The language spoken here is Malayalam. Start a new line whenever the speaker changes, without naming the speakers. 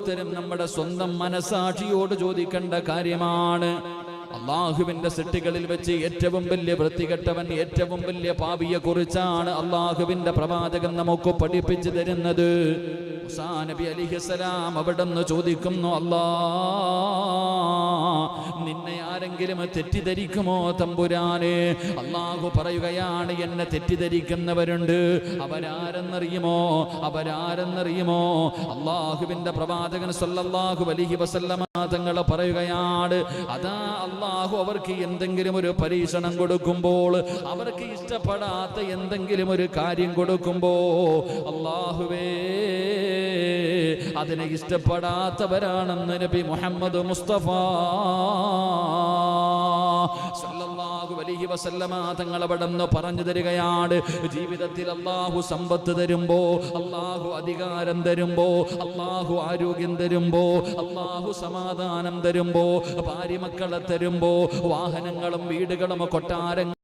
ഓരോരുത്തരും നമ്മുടെ സ്വന്തം മനസാക്ഷിയോട് ചോദിക്കേണ്ട കാര്യമാണ്. അള്ളാഹുവിന്റെ സൃഷ്ടികളിൽ വെച്ച് ഏറ്റവും വലിയ വൃത്തികെട്ടവൻ, ഏറ്റവും വലിയ പാപിയെ കുറിച്ചാണ് അള്ളാഹുവിന്റെ പ്രവാചകൻ നമുക്ക് പഠിപ്പിച്ചു തരുന്നത്. മൂസാ നബി അലൈഹിസ്സലാം അവിടുന്ന് ചോദിക്കുന്നു, അല്ലാ, നിന്നെ ആരെങ്കിലും തെറ്റിദ്ധരിക്കുമോ തമ്പുരാനെ? അള്ളാഹു പറയുകയാണ്, എന്നെ തെറ്റിദ്ധരിക്കുന്നവരുണ്ട്. അവരാരെന്നറിയുമോ? അള്ളാഹുവിന്റെ പ്രവാചകൻ സല്ലല്ലാഹു അലൈഹി വസല്ലമ തങ്ങൾ പറയുകയാണ്, അതാ അള്ളാഹു അവർക്ക് എന്തെങ്കിലും ഒരു പരീക്ഷണം കൊടുക്കുമ്പോൾ, അവർക്ക് ഇഷ്ടപ്പെടാത്ത എന്തെങ്കിലും ഒരു കാര്യം കൊടുക്കുമ്പോ, അള്ളാഹുവേ അതിനെ ഇഷ്ടപ്പെടാത്തവരാണെന്ന് നബി മുഹമ്മദ് മുസ്തഫ സല്ലല്ലാഹു അലൈഹി വസല്ലമ തങ്ങൾ അവിടുന്ന് പറഞ്ഞു തരികയാണ്, ജീവിതത്തിൽ അള്ളാഹു സമ്പത്ത് തരുമ്പോ, അള്ളാഹു അധികാരം തരുമ്പോ, അള്ളാഹു ആരോഗ്യം തരുമ്പോ, അള്ളാഹു സമാധാനം തരുമ്പോ, ഭാര്യ മക്കളെ തരുമ്പോ, വാഹനങ്ങളും വീടുകളും കൊട്ടാരങ്ങളും